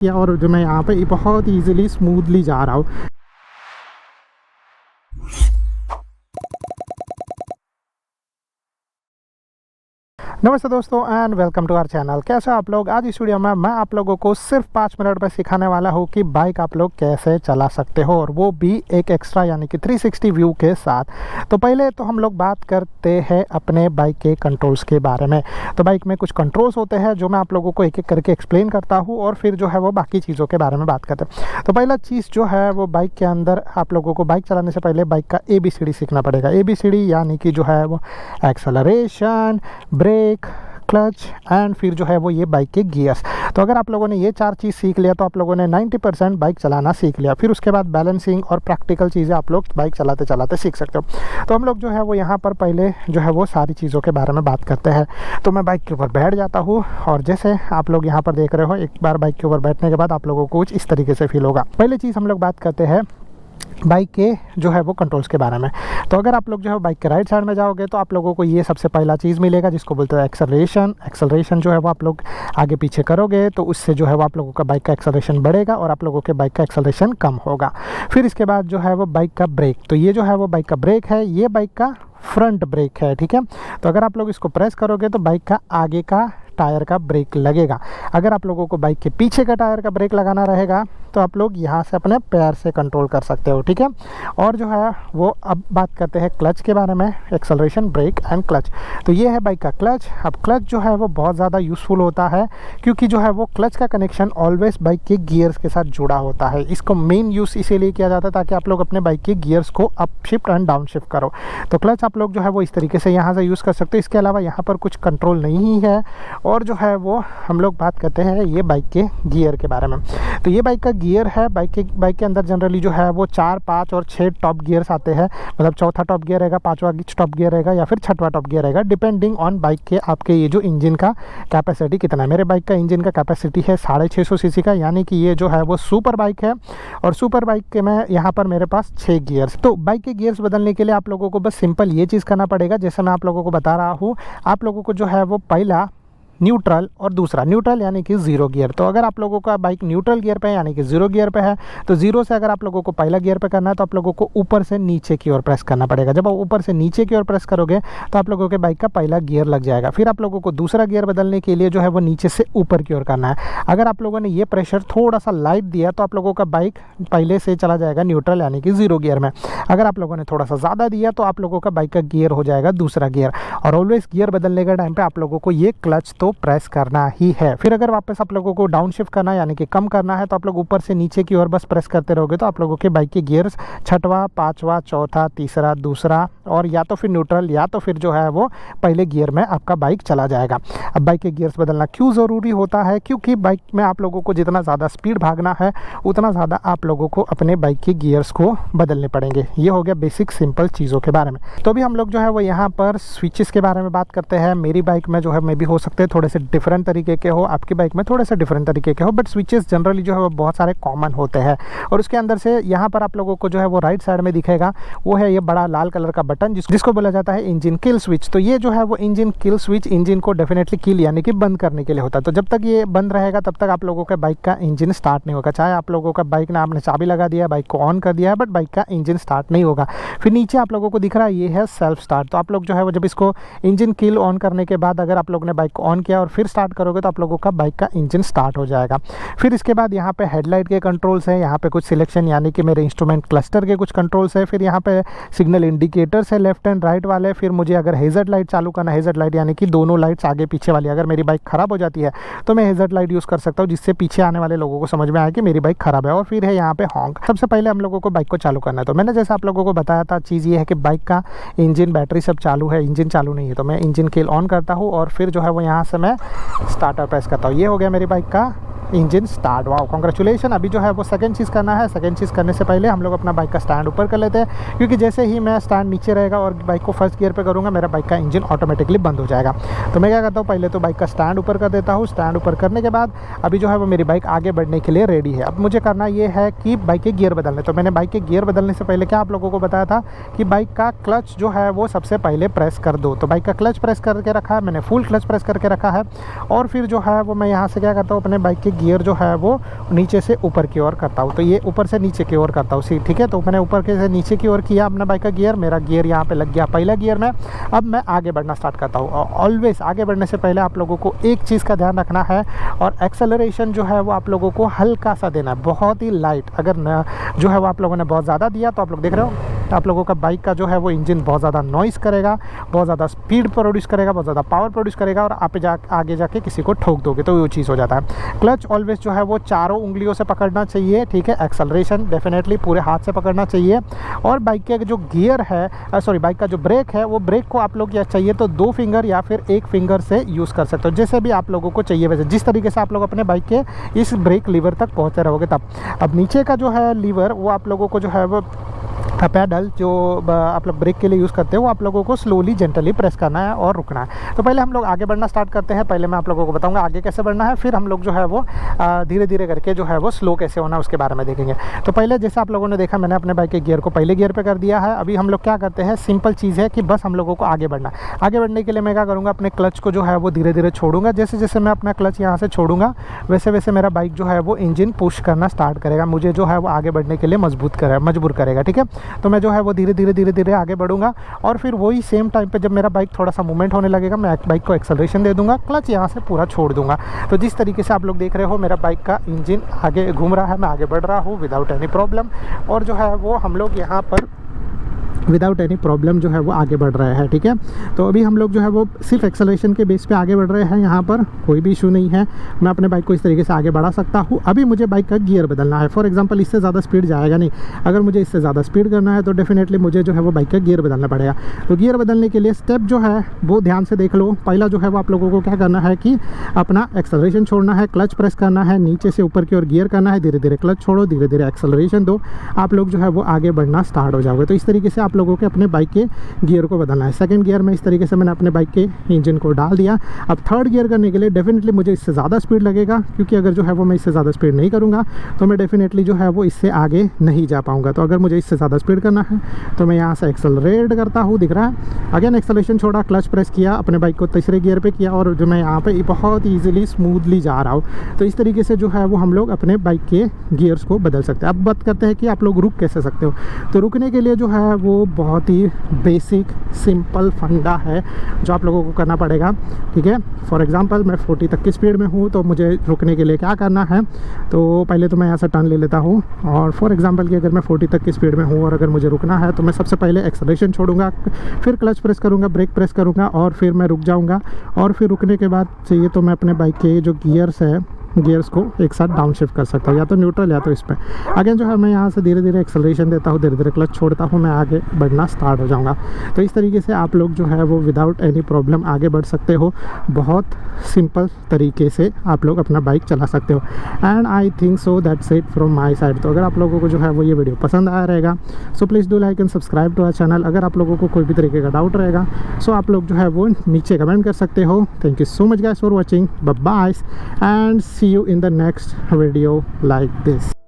किया और जो मैं यहाँ पे बहुत इजीली स्मूथली जा रहा हूँ। नमस्ते दोस्तों and welcome to our channel. कैसे आप लोग? आज इस वीडियो में मैं आप लोगों को सिर्फ 5 मिनट में सिखाने वाला हूँ कि बाइक आप लोग कैसे चला सकते हो, और वो भी एक एक्स्ट्रा यानी कि 360 व्यू के साथ। तो पहले तो हम लोग बात करते हैं अपने बाइक के कंट्रोल्स के बारे में। तो बाइक में कुछ कंट्रोल्स होते हैं जो मैं आप लोगों को एक एक करके एक्सप्लेन करता हूँ, और फिर जो है वो बाकी चीज़ों के बारे में बात करते हैं। तो पहला चीज़ जो है वो बाइक के अंदर आप लोगों को बाइक चलाने से पहले बाइक का ABCD सीखना पड़ेगा। ABCD यानी कि जो है वो एक्सेलरेशन, ब्रेक, क्लच एंड फिर जो है वो ये बाइक के गियर्स। तो अगर आप लोगों ने ये 4 चीज़ सीख लिया तो आप लोगों ने 90% बाइक चलाना सीख लिया। फिर उसके बाद बैलेंसिंग और प्रैक्टिकल चीज़ें आप लोग बाइक चलाते चलाते सीख सकते हो। तो हम लोग जो है वो यहाँ पर पहले जो है वो सारी चीज़ों के बारे में बात करते हैं। तो मैं बाइक के ऊपर बैठ जाता हूँ, और जैसे आप लोग यहाँ पर देख रहे हो, एक बार बाइक के ऊपर बैठने के बाद आप लोगों को कुछ इस तरीके से फील होगा। पहली चीज़ हम लोग बात करते हैं बाइक के जो है वो कंट्रोल्स के बारे में। तो अगर आप लोग जो है बाइक के राइट साइड में जाओगे तो आप लोगों को ये सबसे पहला चीज़ मिलेगा जिसको बोलते हैं एक्सेलरेशन। एक्सेलरेशन जो है वो आप लोग आगे पीछे करोगे तो उससे जो है वो आप लोगों का बाइक का एक्सेलरेशन बढ़ेगा और आप लोगों के बाइक का एक्सेलरेशन कम होगा। फिर इसके बाद जो है वो बाइक का ब्रेक। तो ये जो है वो बाइक का ब्रेक है, ये बाइक का फ्रंट ब्रेक है, ठीक है। तो अगर आप लोग इसको प्रेस करोगे तो बाइक का आगे का टायर का ब्रेक लगेगा। अगर आप लोगों को बाइक के पीछे का टायर का ब्रेक लगाना रहेगा तो आप लोग यहाँ से अपने पैर से कंट्रोल कर सकते हो, ठीक है। और जो है वो अब बात करते हैं क्लच के बारे में, एक्सेलरेशन, ब्रेक एंड क्लच। तो ये है बाइक का क्लच। अब क्लच जो है वो बहुत ज़्यादा यूज़फुल होता है क्योंकि जो है वो क्लच का कनेक्शन ऑलवेज बाइक के गियर्स के साथ जुड़ा होता है। इसको मेन यूज़ इसीलिए किया जाता है ताकि आप लोग अपने बाइक के गियर्स को up shift and down shift करो। तो क्लच आप लोग जो है वो इस तरीके से यहाँ से यूज़ कर सकते हो। इसके अलावा यहाँ पर कुछ कंट्रोल नहीं है। और जो है वो हम लोग बात करते हैं ये बाइक के गियर के बारे में। तो ये बाइक का गियर है। बाइक के अंदर जनरली जो है वो 4, 5 और 6 टॉप गियर्स आते हैं। मतलब चौथा टॉप गियर रहेगा, 5वां टॉप गियर रहेगा या फिर 6वां टॉप गियर रहेगा, डिपेंडिंग ऑन बाइक के आपके ये जो इंजन का कैपेसिटी कितना है। मेरे बाइक का इंजन का कैपेसिटी है 650 सीसी का, यानी कि ये जो है वो सुपर बाइक है। और सुपर बाइक के में यहाँ पर मेरे पास 6 गियर्स। तो बाइक के गियर्स बदलने के लिए आप लोगों को बस सिंपल ये चीज़ करना पड़ेगा। जैसे मैं आप लोगों को बता रहा हूँ, आप लोगों को जो है वो पहला न्यूट्रल और दूसरा न्यूट्रल यानी कि 0 गियर। तो अगर आप लोगों का बाइक न्यूट्रल गियर पे है यानी कि 0 गियर पे है, तो 0 से अगर आप लोगों को पहला गियर पे करना है तो आप लोगों को ऊपर से नीचे की ओर प्रेस करना पड़ेगा। जब आप ऊपर से नीचे की ओर प्रेस करोगे तो आप लोगों के बाइक का पहला गियर लग जाएगा। फिर आप लोगों को दूसरा गियर बदलने के लिए जो है वो नीचे से ऊपर की ओर करना है। अगर आप लोगों ने ये प्रेशर थोड़ा सा लाइट दिया तो आप लोगों का बाइक पहले से चला जाएगा न्यूट्रल यानी कि 0 गियर में। अगर आप लोगों ने थोड़ा सा ज़्यादा दिया तो आप लोगों का बाइक का गियर हो जाएगा दूसरा गियर। और ऑलवेज गियर बदलने के टाइम पे आप लोगों को ये क्लच तो प्रेस करना ही है। फिर अगर वापस आप लोगों को डाउन शिफ्ट करना है यानी कि कम करना है तो आप लोग ऊपर से नीचे की ओर बस प्रेस करते रहोगे तो आप लोगों के बाइक के गियर्स 6वां, 5वां, चौथा, तीसरा, दूसरा और या तो फिर न्यूट्रल या तो फिर जो है वो पहले गियर में आपका बाइक चला जाएगा। अब बाइक के गियर्स बदलना क्यों ज़रूरी होता है? क्योंकि बाइक में आप लोगों को जितना ज़्यादा स्पीड भागना है उतना ज़्यादा आप लोगों को अपने बाइक के गियर्स को बदलने पड़ेंगे। ये हो गया बेसिक सिंपल चीज़ों के बारे में। तो अभी हम लोग जो है वो यहाँ पर स्विचेस के बारे में बात करते हैं। मेरी बाइक में जो है मे भी हो सकते हैं थोड़े से डिफरेंट तरीके के हो, आपकी बाइक में थोड़े से डिफरेंट तरीके के हो, बट स्विचेस जनरली जो है वो बहुत सारे कॉमन होते हैं। और उसके अंदर से यहाँ पर आप लोगों को जो है वो राइट साइड में दिखेगा, वो है ये बड़ा लाल कलर का बटन जिसको बोला जाता है इंजन किल स्विच। तो ये जो है वो इंजन किल स्विच इंजन को डेफिनेटली किल यानी कि बंद करने के लिए होता है। तो जब तक ये बंद रहेगा तब तक आप लोगों के बाइक का इंजन स्टार्ट नहीं होगा। चाहे आप लोगों का बाइक ना आपने चाबी लगा दिया, बाइक को ऑन कर दिया है, बट बाइक का इंजन स्टार्ट नहीं होगा। फिर नीचे आप लोगों को दिख रहा है ये है सेल्फ स्टार्ट। तो आप लोग जो है वो जब इसको इंजन किल ऑन करने के बाद अगर आप लोग ने बाइक को ऑन किया और फिर स्टार्ट करोगे तो आप लोगों का बाइक का इंजन स्टार्ट हो जाएगा। फिर इसके बाद यहाँ पे हेडलाइट के कंट्रोल्स है, यहाँ पे कुछ सिलेक्शन यानी कि मेरे इंस्ट्रूमेंट क्लस्टर के कुछ कंट्रोल्स है। फिर यहाँ पे सिग्नल इंडिकेटर्स है लेफ्ट एंड राइट वाले। फिर मुझे अगर हेजर्ड लाइट चालू करना, हेजर्ड लाइट यानी कि दोनों लाइट्स आगे पीछे वाली, अगर मेरी बाइक खराब हो जाती है तो मैं हेजर्ड लाइट यूज़ कर सकता हूँ जिससे पीछे आने वाले लोगों को समझ में आए कि मेरी बाइक खराब है। और फिर है यहाँ पे हॉन्क। सबसे पहले हम लोगों को बाइक को चालू करना है। तो मैंने जैसे आप लोगों को बताया था, चीज़ ये है कि बाइक का इंजन, बैटरी सब चालू है, इंजन चालू नहीं है। तो मैं इंजन किल ऑन करता हूँ और फिर जो है वो यहाँ से मैं स्टार्टर प्रेस करता हूँ। ये हो गया मेरी बाइक का इंजन स्टार्ट। Wow, congratulation. अभी जो है वो सेकंड चीज़ करना है। सेकंड चीज़ करने से पहले हम लोग अपना बाइक का स्टैंड ऊपर कर लेते हैं, क्योंकि जैसे ही मैं स्टैंड नीचे रहेगा और बाइक को फर्स्ट गियर पे करूँगा मेरा बाइक का इंजन ऑटोमेटिकली बंद हो जाएगा। तो मैं क्या करता हूँ, पहले तो बाइक का स्टैंड ऊपर कर देता हूँ। स्टैंड ऊपर करने के बाद अभी जो है वो मेरी बाइक आगे बढ़ने के लिए रेडी है। अब मुझे करना ये है कि बाइक के गियर बदलने। तो मैंने बाइक के गियर बदलने से पहले क्या आप लोगों को बताया था कि बाइक का क्लच जो है वो सबसे पहले प्रेस कर दो। तो बाइक का क्लच प्रेस करके रखा है मैंने, फुल क्लच प्रेस करके रखा है। और फिर जो है वो मैं यहाँ से क्या करता हूँ, अपने बाइक के गियर जो है वो नीचे से ऊपर की ओर करता हूँ। तो ये ऊपर से नीचे की ओर करता हूँ, ठीक है। तो मैंने ऊपर के से नीचे की ओर किया अपना बाइक का गियर, मेरा गियर यहाँ पे लग गया पहला गियर में। अब मैं आगे बढ़ना स्टार्ट करता हूँ। ऑलवेज आगे बढ़ने से पहले आप लोगों को एक चीज़ का ध्यान रखना है, और एक्सेलरेशन जो है वो आप लोगों को हल्का सा देना है, बहुत ही लाइट। अगर जो है वो आप लोगों ने बहुत ज़्यादा दिया तो आप लोग देख रहे हो आप लोगों का बाइक का जो है वो इंजन बहुत ज़्यादा नॉइज़ करेगा, बहुत ज़्यादा स्पीड प्रोड्यूस करेगा, बहुत ज़्यादा पावर प्रोड्यूस करेगा, और आप आगे जाके किसी को ठोक दोगे तो वो चीज़ हो जाता है। क्लच ऑलवेज जो है वो चारों उंगलियों से पकड़ना चाहिए, ठीक है। एक्सेलरेशन डेफिनेटली पूरे हाथ से पकड़ना चाहिए। और बाइक के जो गियर है बाइक का जो ब्रेक है, वो ब्रेक को आप लोग या चाहिए तो 2 फिंगर या फिर 1 फिंगर से यूज़ कर सकते हो, जैसे भी आप लोगों को चाहिए वैसे, जिस तरीके से आप लोग अपने बाइक के इस ब्रेक लीवर तक पहुँचते रहोगे तब। अब नीचे का जो है लीवर वो आप लोगों को जो है वो पैडल जो आप लोग ब्रेक के लिए यूज़ करते हो, वो आप लोगों को स्लोली जेंटली प्रेस करना है और रुकना है। तो पहले हम लोग आगे बढ़ना स्टार्ट करते हैं। पहले मैं आप लोगों को बताऊंगा आगे कैसे बढ़ना है, फिर हम लोग जो है वो धीरे धीरे करके जो है वो स्लो कैसे होना है उसके बारे में देखेंगे। तो पहले जैसे आप लोगों ने देखा, मैंने अपने बाइक के गियर को पहले गियर पर कर दिया है। अभी हम लोग क्या करते हैं, सिंपल चीज़ है कि बस हम लोगों को आगे बढ़ना है। आगे बढ़ने के लिए मैं क्या करूँगा, अपने क्लच को जो है वो धीरे धीरे छोड़ूंगा। जैसे जैसे मैं अपना क्लच यहाँ से छोड़ूंगा वैसे वैसे मेरा बाइक जो है वो इंजन पुश करना स्टार्ट करेगा, मुझे जो है वो आगे बढ़ने के लिए मजबूर करेगा, ठीक है। तो मैं जो है वो धीरे धीरे आगे बढ़ूंगा, और फिर वही सेम टाइम पे जब मेरा बाइक थोड़ा सा मूवमेंट होने लगेगा, मैं बाइक को एक्सेलरेशन दे दूंगा, क्लच यहाँ से पूरा छोड़ दूंगा। तो जिस तरीके से आप लोग देख रहे हो मेरा बाइक का इंजन आगे घूम रहा है, मैं आगे बढ़ रहा हूँ विदाउट एनी प्रॉब्लम, और जो है वो हम लोग यहाँ पर विदाउट एनी प्रॉब्लम जो है वो आगे बढ़ रहे हैं, ठीक है। तो अभी हम लोग जो है वो सिर्फ एक्सेलरेशन के बेस पे आगे बढ़ रहे हैं, यहाँ पर कोई भी इशू नहीं है। मैं अपने बाइक को इस तरीके से आगे बढ़ा सकता हूँ। अभी मुझे बाइक का गियर बदलना है। फॉर एग्जांपल इससे ज़्यादा स्पीड जाएगा नहीं, अगर मुझे इससे ज़्यादा स्पीड करना है तो डेफिनेटली मुझे जो है वो बाइक का गियर बदलना पड़ेगा। तो गियर बदलने के लिए स्टेप जो है वो ध्यान से देख लो। पहला जो है वो आप लोगों को क्या करना है कि अपना एक्सेलरेशन छोड़ना है, क्लच प्रेस करना है, नीचे से ऊपर की ओर गियर करना है, धीरे धीरे क्लच छोड़ो, धीरे धीरे एक्सेलरेशन दो, आप लोग जो है वो आगे बढ़ना स्टार्ट हो जाओगे। तो इस तरीके से आप लोगों के अपने बाइक के गियर को बदलना है। सेकंड गियर में इस तरीके से मैंने अपने बाइक के इंजन को डाल दिया। अब थर्ड गियर करने के लिए डेफिनेटली मुझे इससे ज़्यादा स्पीड लगेगा, क्योंकि अगर जो है वो मैं इससे ज़्यादा स्पीड नहीं करूँगा तो मैं डेफिनेटली जो है वो इससे आगे नहीं जा पाऊँगा। तो अगर मुझे इससे ज़्यादा स्पीड करना है तो मैं यहाँ से एक्सेलरेट करता हूँ, दिख रहा है। अगेन एक्सेलरेशन छोड़ा, क्लच प्रेस किया, अपने बाइक को तीसरे गियर पर किया, और जो मैं यहाँ पर बहुत ईजिली स्मूथली जा रहा हूँ। तो इस तरीके से जो है वो हम लोग अपने बाइक के गियर्स को बदल सकते हैं। अब बात करते हैं कि आप लोग रुक कैसे सकते हो। तो रुकने के लिए जो है वो बहुत ही बेसिक सिंपल फंडा है जो आप लोगों को करना पड़ेगा, ठीक है। फॉर एग्जांपल मैं 40 तक की स्पीड में हूँ, तो मुझे रुकने के लिए क्या करना है, तो पहले तो मैं यहाँ से टर्न ले लेता हूँ, और फॉर एग्जांपल कि अगर मैं 40 तक की स्पीड में हूँ और अगर मुझे रुकना है तो मैं सबसे पहले एक्सेलरेशन छोड़ूंगा, फिर क्लच प्रेस करूँगा, ब्रेक प्रेस करूँगा, और फिर मैं रुक जाऊँगा। और फिर रुकने के बाद चाहिए तो मैं अपने बाइक के जो गियर्स को एक साथ डाउन शिफ्ट कर सकता हूँ, या तो न्यूट्रल या तो इस पर। अगेन जो है मैं यहाँ से धीरे धीरे एक्सेलरेशन देता हूँ, धीरे धीरे क्लच छोड़ता हूँ, मैं आगे बढ़ना स्टार्ट हो जाऊँगा। तो इस तरीके से आप लोग जो है वो विदाउट एनी प्रॉब्लम आगे बढ़ सकते हो। बहुत सिंपल तरीके से आप लोग अपना बाइक चला सकते हो। And I think so that's it from my side. तो अगर आप लोगों को जो है वो ये वीडियो पसंद आया रहेगा, so please do like and subscribe to our channel. अगर आप लोगों को कोई भी तरीके का डाउट रहेगा सो आप लोग जो है वो नीचे कमेंट कर सकते हो। Thank you so much guys for watching, bye bye, and see you in the next video like this.